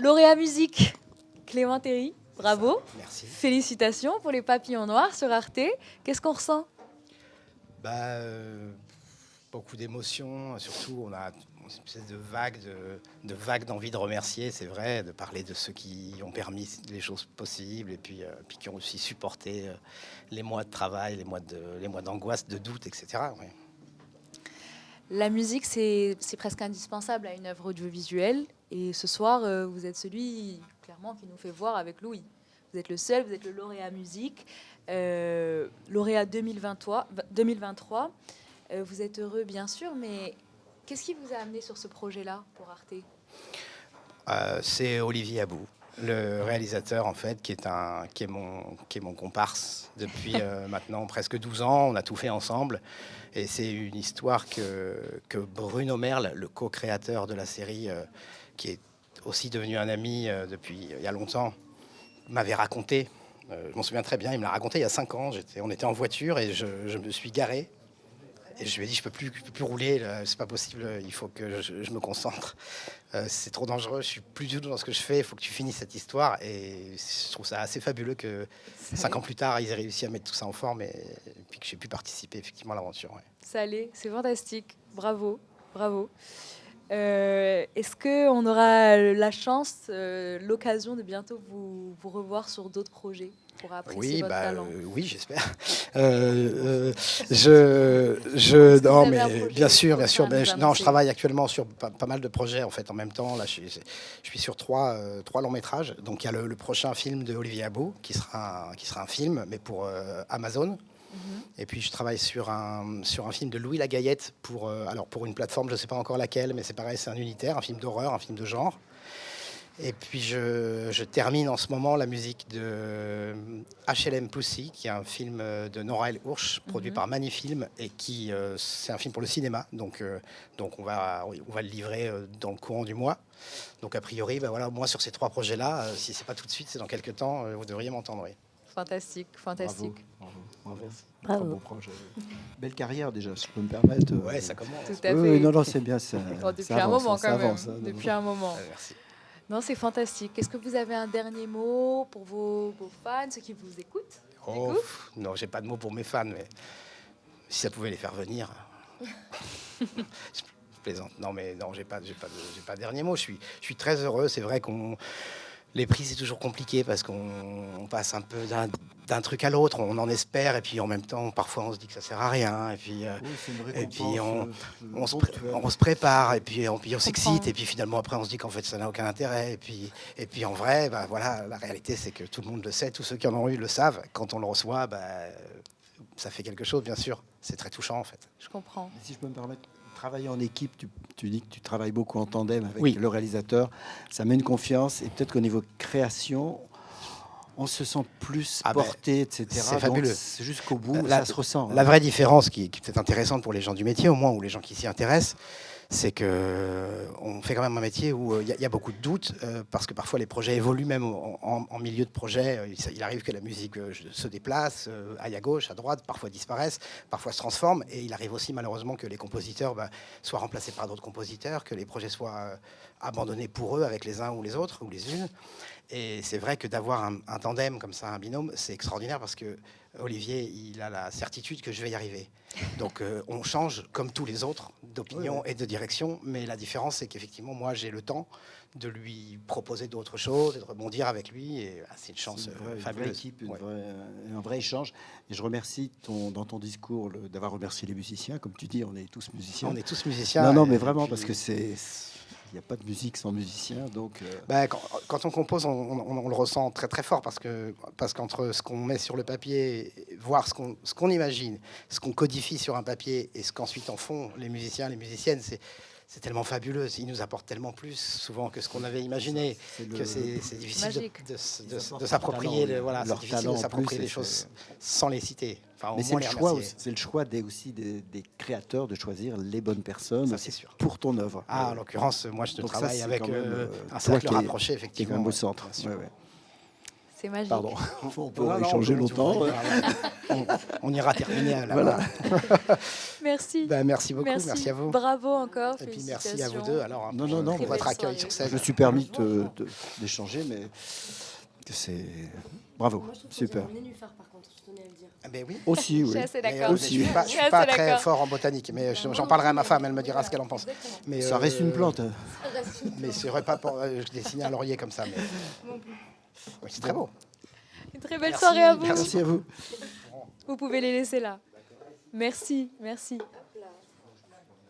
Lauréat musique, Clément Théry, bravo. Merci. Félicitations pour les papillons noirs sur Arte. Qu'est-ce qu'on ressent? Bah, beaucoup d'émotions, surtout on a une espèce de vague d'envie de remercier, c'est vrai, de parler de ceux qui ont permis les choses possibles et puis qui ont aussi supporté les mois de travail, les mois d'angoisse, de doute, etc. Ouais. La musique, c'est presque indispensable à une œuvre audiovisuelle. Et ce soir, vous êtes celui, clairement, qui nous fait voir avec Louis. Vous êtes le seul, vous êtes le lauréat musique, lauréat 2023. Vous êtes heureux, bien sûr, mais qu'est-ce qui vous a amené sur ce projet-là pour Arte? C'est Olivier Abou, le réalisateur en fait, qui est mon comparse depuis maintenant presque 12 ans. On a tout fait ensemble et c'est une histoire que Bruno Merle, le co-créateur de la série, qui est aussi devenu un ami depuis il y a longtemps, m'avait raconté. Je m'en souviens très bien, il me l'a raconté il y a 5 ans. On était en voiture et je me suis garé. Et je lui ai dit, je peux plus rouler, là, c'est pas possible, il faut que je me concentre. C'est trop dangereux, je suis plus du tout dans ce que je fais, il faut que tu finisses cette histoire. Et je trouve ça assez fabuleux que 5 ans plus tard, ils aient réussi à mettre tout ça en forme et puis que j'ai pu participer effectivement à l'aventure. Ouais. Ça allait, c'est fantastique. Bravo, bravo. Est-ce qu'on aura la chance, l'occasion de bientôt vous revoir sur d'autres projets pour apprécier votre talent? Oui, j'espère. Vous Non, avez un mais projet bien sûr. prochain à nous Je annoncer? travaille actuellement sur pas mal de projets en fait en même temps. Là, je suis sur trois longs métrages. Donc il y a le prochain film de Olivier Abou qui sera un film, mais pour Amazon. Et puis je travaille sur un film de Louis Lagayette pour une plateforme, je ne sais pas encore laquelle, mais c'est pareil, c'est un unitaire, un film d'horreur, un film de genre. Et puis je termine en ce moment la musique de HLM Pussy, qui est un film de Nora El Hourch, produit par Manifilm, et qui c'est un film pour le cinéma. Donc on va le livrer dans le courant du mois. Donc a priori, voilà, au moins sur ces 3 projets-là, si c'est pas tout de suite, c'est dans quelques temps, vous devriez m'entendre. Oui. Fantastique, fantastique. Bravo. Bravo. Très beau projet. Belle carrière déjà, si je peux me permettre. Ouais, ça commence. Tout à fait. Oui, non, c'est bien. Ça, Depuis ça un avance, moment, ça quand même. avance, hein, Depuis un moment. Merci. Non, c'est fantastique. Est-ce que vous avez un dernier mot pour vos fans, ceux qui vous écoutent? Non, j'ai pas de mots pour mes fans, mais si ça pouvait les faire venir. Je plaisante. Non, mais non, j'ai pas de dernier mot. Je suis très heureux. C'est vrai les prix, c'est toujours compliqué parce qu'on passe un peu d'un truc à l'autre. On en espère et puis en même temps, parfois, on se dit que ça sert à rien. Et puis, on se prépare et puis on s'excite et puis finalement après, on se dit qu'en fait, ça n'a aucun intérêt. Et puis en vrai, voilà, la réalité, c'est que tout le monde le sait. Tous ceux qui en ont eu le savent. Quand on le reçoit, ça fait quelque chose, bien sûr. C'est très touchant, en fait. Je comprends. Si je peux me permettre, travailler en équipe, tu dis que tu travailles beaucoup en tandem avec le réalisateur. Ça met une confiance et peut-être qu'au niveau création, on se sent plus porté, etc. C'est fabuleux. C'est jusqu'au bout, ça se ressent. La vraie différence qui est peut-être intéressante pour les gens du métier, au moins, ou les gens qui s'y intéressent, c'est qu'on fait quand même un métier où il y a beaucoup de doutes, parce que parfois les projets évoluent même en milieu de projet. Il arrive que la musique se déplace, aille à gauche, à droite, parfois disparaisse, parfois se transforme. Et il arrive aussi malheureusement que les compositeurs soient remplacés par d'autres compositeurs, que les projets soient abandonnés pour eux avec les uns ou les autres, ou les unes. Et c'est vrai que d'avoir un tandem comme ça, un binôme, c'est extraordinaire parce que Olivier, il a la certitude que je vais y arriver. Donc on change comme tous les autres d'opinion et de direction, mais la différence c'est qu'effectivement moi j'ai le temps de lui proposer d'autres choses et de rebondir avec lui et c'est une chance fabuleuse. Une vraie équipe, un vrai échange. Et je remercie dans ton discours d'avoir remercié les musiciens. Comme tu dis, on est tous musiciens. On est tous musiciens. Non, mais vraiment, parce que il n'y a pas de musique sans musicien. Donc, quand on compose, on le ressent très très fort parce qu'entre ce qu'on met sur le papier, voir ce qu'on imagine, ce qu'on codifie sur un papier et ce qu'ensuite en font les musiciens, les musiciennes, c'est tellement fabuleux. Ils nous apportent tellement plus souvent que ce qu'on avait imaginé que c'est difficile de s'approprier leur talent, de s'approprier les choses sans les citer. Enfin, mais c'est le choix aussi des créateurs de choisir les bonnes personnes pour ton œuvre. En l'occurrence, moi je travaille avec un cercle rapproché, effectivement. Qui est même au centre. C'est magique. Pardon, on peut Non, échanger tu longtemps. pourrais dire, on ira terminer à la Voilà. Merci. Ben, merci beaucoup, merci à vous. Bravo encore. Et puis merci à vous félicitations. deux alors, Non, pour, non, pour mais- votre Très belle accueil soirée. sur scène. Je me suis permis d'échanger, mais c'est... Bravo, Moi, je trouve qu'on super. dirait un nénuphar, par contre, je tenais à le dire. Ah ben oui. Aussi, Je oui. suis assez Mais, d'accord. je suis pas, je suis assez pas très d'accord. fort en botanique, mais j'en parlerai à ma femme, elle me dira ce qu'elle en pense. Exactement. Mais, Ça reste une plante. hein. Ça reste une Mais c'est vrai pas pour dessiner un laurier comme ça. Mais... Oui, c'est très beau. Une très belle Merci, soirée à vous. Merci à vous. Vous pouvez les laisser là. Merci, merci.